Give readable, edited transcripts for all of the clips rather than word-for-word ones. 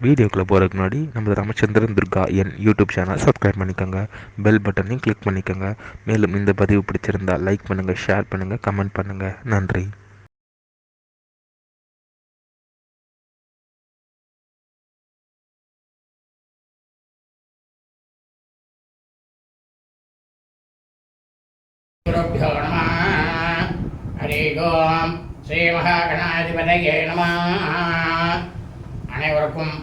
வீடியோக்குள்ளே போகிறதுக்கு முன்னாடி நம்ம ராமச்சந்திரன் துர்கா என் யூடியூப் சேனல் சப்ஸ்கிரைப் பண்ணிக்கோங்க, பெல் பட்டனையும் கிளிக் பண்ணிக்கோங்க. மேலும் இந்த பதிவு பிடிச்சிருந்தால் லைக் பண்ணுங்கள், ஷேர் பண்ணுங்கள், கமெண்ட் பண்ணுங்கள். நன்றி. குருப்யோ நம. ஹரி ஓம். ஸ்ரீ மகாகணாதிபதியே நம. அனைவருக்கும்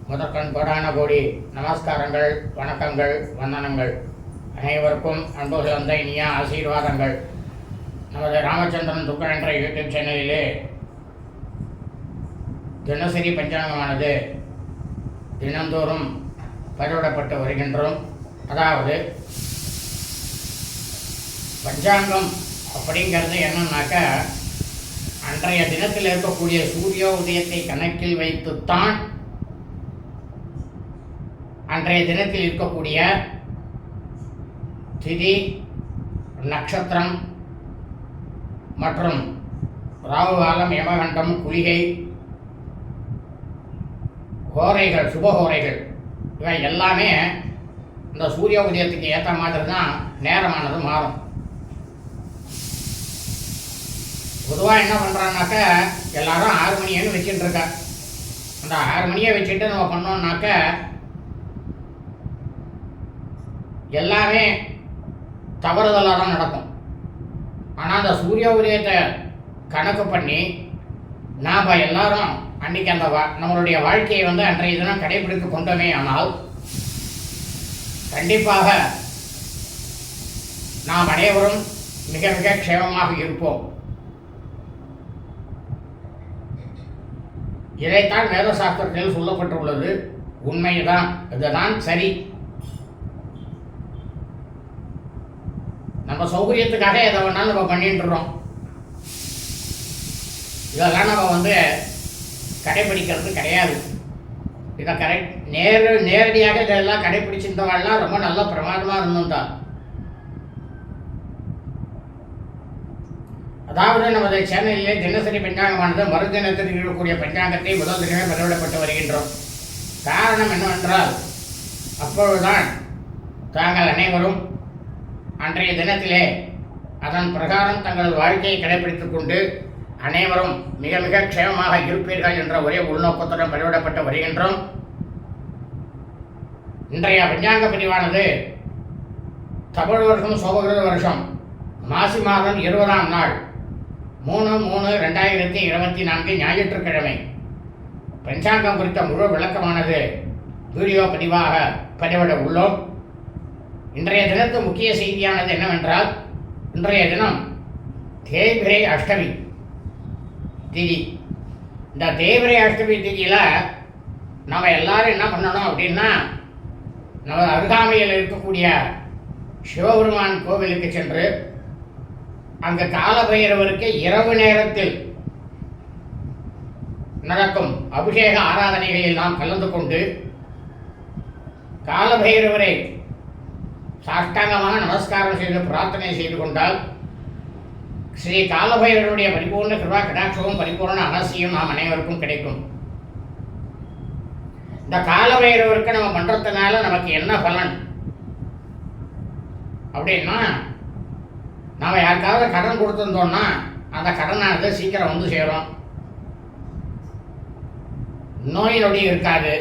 முதற்கண் கோடான கோடி நமஸ்காரங்கள், வணக்கங்கள், வந்தனங்கள். அனைவருக்கும் அன்பு சிறந்த இனிய ஆசீர்வாதங்கள். நமது ராமச்சந்திரன் துர்கா என்ற யூடியூப் சேனலிலே தினசரி பஞ்சாங்கமானது தினந்தோறும் பதிவிடப்பட்டு வருகின்றோம். அதாவது பஞ்சாங்கம் அப்படிங்கிறது என்னன்னாக்க, அன்றைய தினத்தில் இருக்கக்கூடிய சூரிய உதயத்தை கணக்கில் வைத்துத்தான் அன்றைய தினத்தில் இருக்கக்கூடிய திதி, நட்சத்திரம் மற்றும் ராகு காலம், யமகண்டம், குளிகை, ஹோரைகள், சுபஹோரைகள் இவை எல்லாமே இந்த சூரிய உதயத்துக்கு ஏற்ற மாதிரி தான் நேரமானது மாறும். பொதுவாக என்ன பண்ணுறான்னாக்க, எல்லாரும் 6 மணின்னு வச்சுட்டு இருக்கா. அந்த 6 மணியை வச்சுட்டு நம்ம பண்ணோம்னாக்க எல்லாமே தவறுதலாக தான் நடக்கும். ஆனால் அந்த சூரிய உதயத்தை கணக்கு பண்ணி நாம் எல்லாரும் அன்றைக்கி அந்த நம்மளுடைய வாழ்க்கையை அன்றைய தினம் கடைபிடித்து கொண்டோமே ஆனால் கண்டிப்பாக நாம் அனைவரும் மிக மிக க்ஷேமமாக இருப்போம். இதைத்தான் வேத சாஸ்திரத்தில் சொல்லப்பட்டுள்ளது. உண்மைதான், இதுதான் சரி. நம்ம சௌகரியத்துக்காக எதை வேணாலும் நம்ம பண்ணிட்டுறோம். இதெல்லாம் நம்ம கடைபிடிக்கிறது கிடையாது. இதை நேரடியாக இதெல்லாம் கடைபிடிச்சிருந்தவாள்லாம் ரொம்ப நல்ல பிரமாதமாக இருந்துட்டான். அதாவது நமது சேனலிலே தினசரி பஞ்சாங்கமானது மறுதினத்தில் இருக்கக்கூடிய பஞ்சாங்கத்தை முதல் தினமே பதிவிடப்பட்டு வருகின்றோம். காரணம் என்னவென்றால், அப்பொழுதுதான் தாங்கள் அனைவரும் அன்றைய தினத்திலே அதன் பிரகாரம் தங்களது வாழ்க்கையை கடைபிடித்துக் கொண்டு அனைவரும் மிக மிக க்ஷேமமாக இருப்பீர்கள் என்ற ஒரே உள்நோக்கத்துடன் பதிவிடப்பட்டு வருகின்றோம். இன்றைய பஞ்சாங்க பதிவானது தமிழ் வருஷம் சோபகிருத வருஷம் மாசி மாதம் 20ஆம் நாள் 3/3/2024 ஞாயிற்றுக்கிழமை. பஞ்சாங்கம் குறித்த முழு விளக்கமானது வீடியோ பதிவாக பதிவிட உள்ளோம். இன்றைய தினத்து முக்கிய செய்தியானது என்னவென்றால், இன்றைய தினம் தேய்பிரை அஷ்டமி திதி. இந்த தேய்பிரை அஷ்டமி திதியில் நம்ம எல்லாரும் என்ன பண்ணணும் அப்படின்னா, நம்ம அருகாமையில் இருக்கக்கூடிய சிவபெருமான் கோவிலுக்கு சென்று அங்கு காலபைரவருக்கு இரவு நேரத்தில் நடக்கும் அபிஷேக ஆராதனைகளில் நாம் கலந்து கொண்டு காலபைரவரை சாஷ்டாங்கமாக நமஸ்காரம் செய்து பிரார்த்தனை செய்து கொண்டால் ஸ்ரீ காலபைரவருடைய பரிபூர்ண கிருபா கடாட்சமும் பரிபூர்ண அரசியும் நாம் அனைவருக்கும் கிடைக்கும். இந்த காலபைரவருக்கு நம்ம பண்றதுனால நமக்கு என்ன பலன் அப்படின்னா, நாம் யாருக்காவது கடன் கொடுத்துருந்தோம்னா அந்த கடனானது சீக்கிரம் சேரும். நோய் நொடி இருக்காது.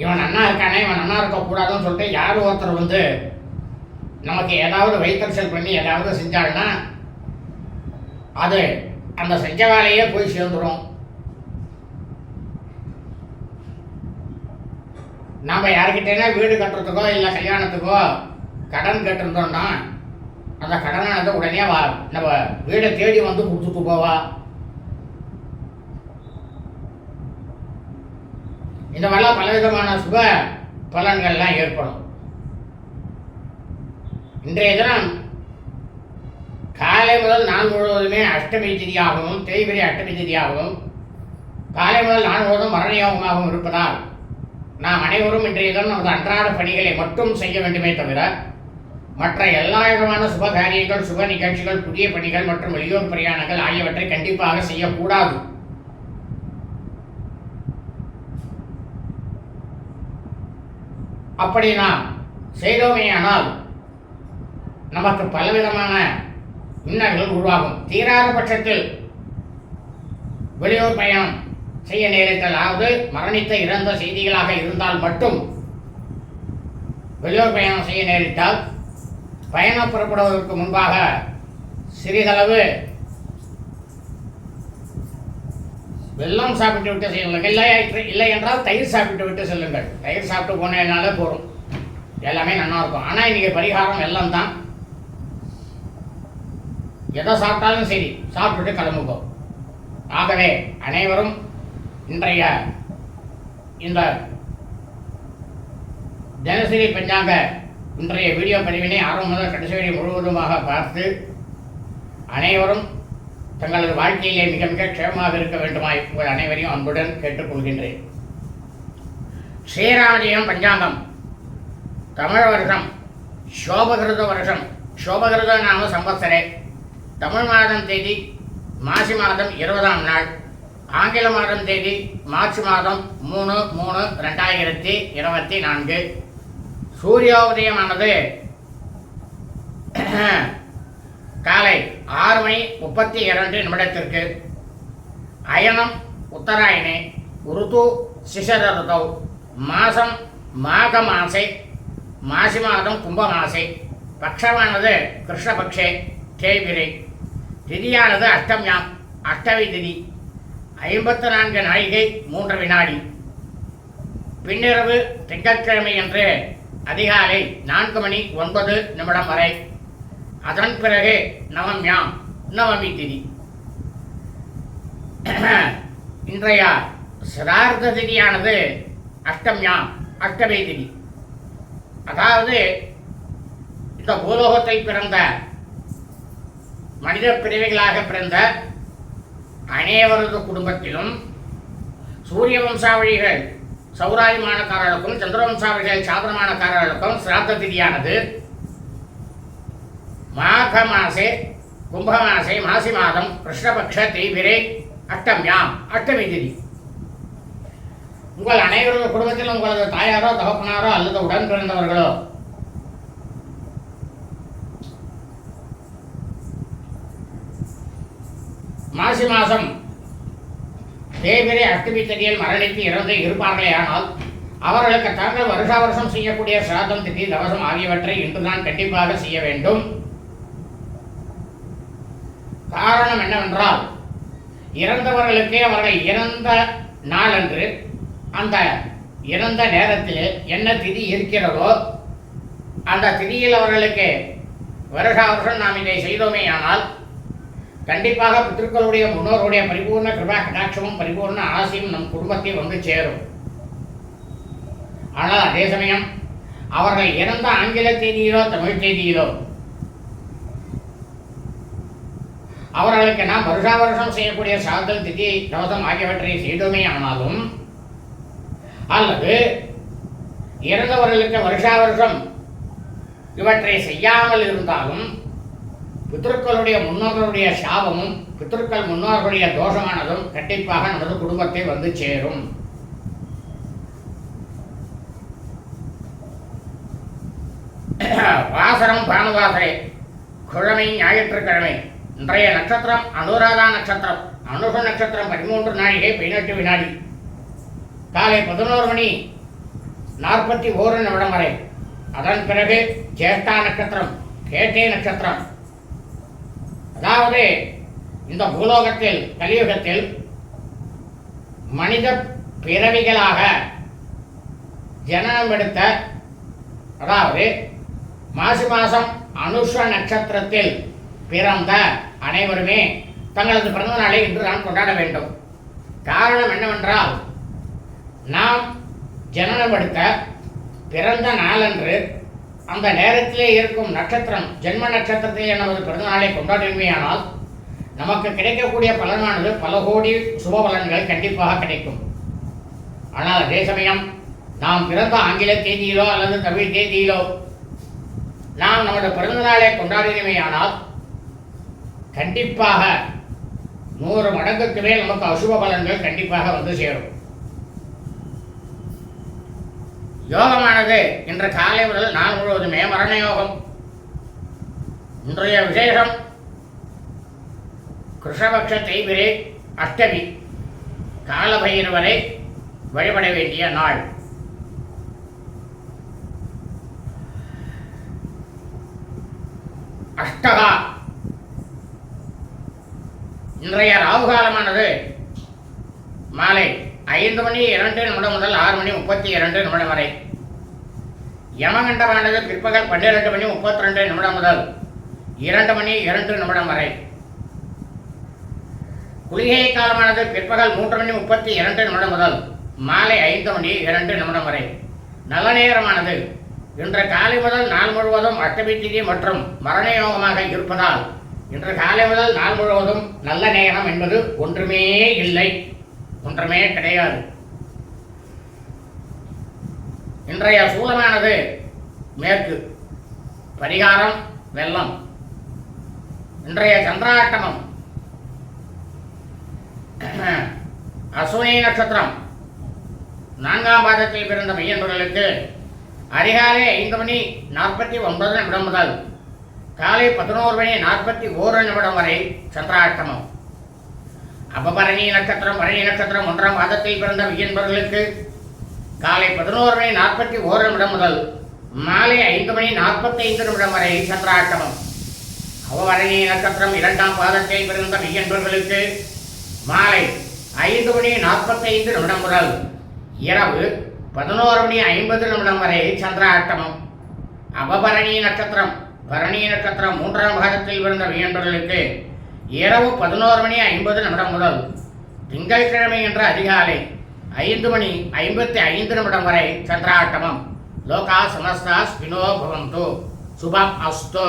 இவன் நன்னா இருக்கானே, இவன் நன்னா இருக்கக்கூடாதுன்னு சொல்லிட்டு யார் ஒருத்தர் நமக்கு ஏதாவது வைத்தறிச்சல் பண்ணி ஏதாவது செஞ்சாள்னா அது அந்த செஞ்ச வேலையே போய் சேர்ந்துடும். நாம் யாருக்கிட்டேனா வீடு கட்டுறதுக்கோ இல்லை கல்யாணத்துக்கோ கடன் கேட்டிருந்தோம்னா அந்த கடனானது உடனே நம்ம வீடை தேடி கொடுத்துட்டு போவா. இந்த மாதிரிலாம் பலவிதமான சுப பலன்கள்லாம் ஏற்படும். இன்றைய தினம் காலை முதல் நாள் முழுவதுமே அஷ்டமி திதியாகவும் தேய்பிரை அஷ்டமி திதியாகவும் காலை முதல் நாள் முழுவதும் மரணயோகமாகவும் இருப்பதால் நாம் அனைவரும் இன்றைய தினம் நமது அன்றாட பணிகளை மட்டும் செய்ய வேண்டுமே தவிர மற்ற எல்லா விதமான சுப காரியங்கள், சுப நிகழ்ச்சிகள், புதிய பணிகள் மற்றும் வெளியூர் பிரயாணங்கள் ஆகியவற்றை கண்டிப்பாக செய்யக்கூடாது. அப்படி நாம் செய்தோமேயானால் நமக்கு பலவிதமான இன்னல்கள் உருவாகும். தீராத பட்சத்தில் வெளியூர் பயணம் செய்ய நேரிட்டால், அதாவது மரணித்த இறந்த செய்திகளாக இருந்தால் மட்டும் வெளியூர் பயணம் செய்ய நேரிட்டால் பயணம் புறப்படுவதற்கு முன்பாக சிறிதளவு வெல்லம் சாப்பிட்டு விட்டு செல்லுங்கள். இல்லை என்றால் தயிர் சாப்பிட்டு விட்டு செல்லுங்கள். தயிர் சாப்பிட்டு போனேனாலே போதும், எல்லாமே நல்லா இருக்கும். ஆனால் இன்றைக்கி பரிகாரம் வெல்லம் தான். எதை சாப்பிட்டாலும் சரி, சாப்பிட்டுட்டு கிளம்புவோம். ஆகவே அனைவரும் இன்றைய இந்த தினசரி பஞ்சாங்க இன்றைய வீடியோ பதிவினை ஆரம்பம் முதல் கடைசி வரை முழுவதுமாக பார்த்து அனைவரும் தங்களது வாழ்க்கையிலே மிக மிக க்ஷேமமாக இருக்க வேண்டுமாய் உங்கள் அனைவரையும் அன்புடன் கேட்டுக்கொள்கின்றேன். ஸ்ரீராமஜெயம் பஞ்சாங்கம் தமிழ் வருஷம் சோபகிருத வருஷம், சோபகிருத நாம சம்பத்சரே, தமிழ் மாதம் தேதி மாசி மாதம் 20ஆம் நாள், ஆங்கில மாதம் தேதி மார்ச் மாதம் 3/3/2024. சூரியோதயமானது காலை 6:32 அயனம் உத்தராயணே, ருது சிசர ருதௌ, மாசம் மாக மாசே, மாசி மாதம் கும்ப மாசே, பக்ஷமானது கிருஷ்ணபக்ஷே தேய்பிரை, திதியானது அஷ்டம்யாம், அஷ்டமி திதி, 54 நாழிகை 3 வினாடி. பின்னிரவு திங்கட்கிழமை என்று அதிகாலை 4:09 வரை. அதன் பிறகு நவம்யாம், நவமி திதி. இன்றைய சிரார்த்த திதியானது அஷ்டம்யாம், அஷ்டமி திதி. அதாவது இந்த பூலோகத்தில் பிறந்த மனித பிரிவுகளாக பிறந்த அனைவரது குடும்பத்திலும் சூரிய வம்சாவழிகள் சௌராதிமானக்காரர்களுக்கும் சந்திர வம்சாவழிகள் சாதனமானக்காரர்களுக்கும் சிராத்த திதியானது மாக மாசே கும்ப மாசே மாசி மாதம் கிருஷ்ணபக்ஷ தேய்பிரை அஷ்டம்யாம், அஷ்டமி திதி. உங்கள் அனைவரது குடும்பத்திலும் உங்களது தாயாரோ தகப்பனாரோ அல்லது உடன் பிறந்தவர்களோ மாசி மாதம் தேய்பிரை அஷ்டமி திதியில் மரணித்து இறந்து இருப்பார்களே ஆனால் அவர்களுக்கு தாங்கள் வருஷா வருஷம் செய்யக்கூடிய சிராதம், திதி, தவசம் ஆகியவற்றை இன்றுதான் கண்டிப்பாக செய்ய வேண்டும். காரணம் என்னவென்றால், இறந்தவர்களுக்கே அவர்கள் இறந்த நாளன்று அந்த இறந்த நேரத்தில் என்ன திதி இருக்கிறதோ அந்த திதியில் அவர்களுக்கு வருஷா வருஷம் நாம் இதை செய்தோமே ஆனால் கண்டிப்பாக பித்ருக்களுடைய முன்னோருடைய பரிபூர்ண கிருபா கடாட்சமும் பரிபூர்ண ஆசையும் நம் குடும்பத்தில் வந்து சேரும். ஆனால் அதே சமயம் அவர்கள் இறந்த ஆங்கில தேதியிலோ தமிழ் தேதியிலோ அவர்களுக்கு நாம் வருஷா வருஷம் செய்யக்கூடிய சாதல், திதி, தவசம் ஆகியவற்றை செய்தோமே ஆனாலும் அல்லது இறந்தவர்களுக்கு வருஷா வருஷம் இவற்றை செய்யாமல் இருந்தாலும் பித்ருக்களுடைய முன்னோர்களுடைய சாபமும் பித்ருக்கள் முன்னோர்களுடைய தோஷமானதும் கண்டிப்பாக நமது குடும்பத்தில் வந்து சேரும். வாசரம் பானுவாசரே, கிழமை ஞாயிற்றுக்கிழமை. இன்றைய நட்சத்திரம் அனுராதா நட்சத்திரம், அனுஷ நட்சத்திரம் 13 நாழிகை 18 வினாடி, காலை 11:41 வரை. அதன் பிறகு ஜேஷ்டா நட்சத்திரம், கேட்டே நட்சத்திரம். அதாவது இந்த பூலோகத்தில் கலியுகத்தில் மனித பிறவிகளாக ஜனனம் எடுத்த, அதாவது மாசி மாதம் அனுஷ நட்சத்திரத்தில் பிறந்த அனைவருமே தங்களது பிறந்த நாளை இன்று நான் கொண்டாட வேண்டும். காரணம் என்னவென்றால், நாம் ஜனனம் எடுத்த பிறந்த நாளன்று அந்த நேரத்திலே இருக்கும் நட்சத்திரம் ஜென்ம நட்சத்திரத்திலே நமது பிறந்த நாளை கொண்டாடுமையானால் நமக்கு கிடைக்கக்கூடிய பலனானது பல கோடி சுப பலன்கள் கண்டிப்பாக கிடைக்கும். ஆனால் அதே சமயம் நாம் பிறந்த ஆங்கில தேதியிலோ அல்லது தமிழ் தேதியிலோ நாம் நமது பிறந்த நாளை கொண்டாடினமையானால் கண்டிப்பாக 100 மடங்குக்கு மேல் நமக்கு அசுப பலன்கள் கண்டிப்பாக வந்து சேரும். யோகமானது இன்று காலை முதல் நாள் முழுவதுமே மரண யோகம். இன்றைய விசேஷம் கிருஷ்ணபக்ஷ தேய்பிரை அஷ்டமி, காலபைரவரை வழிபட வேண்டிய நாள். அஷ்டகா. இன்றைய ராவுகாலமானது மாலை 5 மணி 2 நிமிடம் முதல் 6 மணி 32 நிமிடம் வரை. யமகண்டமானது பிற்பகல் 12 மணி 32 நிமிடம் முதல் 2 மணி 2 நிமிடம் வரை. குளிகை காலமானது பிற்பகல் 3 மணி 32 நிமிடம் முதல் மாலை 5 மணி 2 நிமிடம் வரை. நல்ல நேரமானது இன்று காலை முதல் நாள் முழுவதும் அஷ்டமி திதி மற்றும் மரண யோகமாக இருப்பதால் இன்று காலை முதல் நாள் முழுவதும் நல்ல நேரம் என்பது ஒன்றுமே இல்லை, ஒன்றுமே கிடையாது. இன்றைய சூலமானது மேற்கு, பரிகாரம் வெள்ளம். இன்றைய சந்திராட்டமம் அஸ்வினி நட்சத்திரம் 4ஆம் பாதத்தில் பிறந்த மையன்பர்களுக்கு அதிகாலை 5 மணி 49 நிமிடம் முதல் காலை 11 மணி 41 நிமிடம் வரை சந்திராட்டமம். அபபரணி நட்சத்திரம் பரணி நட்சத்திரம் 1ஆம் பாதத்தில் பிறந்த மையன்பர்களுக்கு காலை 11 மணி 41 நிமிடம் முதல் மாலை 5 மணி 45 நிமிடம் வரை சந்திராட்டமம். அவபரணி நட்சத்திரம் 2ஆம் பாதத்தில் பிறந்த மையன்பர்களுக்கு மாலை 5 மணி 45 நிமிடம் முதல் இரவு 11 மணி 50 நிமிடம் வரை சந்திராட்டமம். அவபரணி நட்சத்திரம் பரணி நட்சத்திரம் 3ஆம் பாதத்தில் பிறந்த மையன்பர்களுக்கு இரவு 11 மணி 50 நிமிடம் முதல் திங்கட்கிழமை என்ற அதிகாலை 5 மணி 55 நிமிடம் வரை சந்திராட்டமம். லோகா சமஸ்தா ஸ்பினோ பவந்து. சுபம் அஸ்து.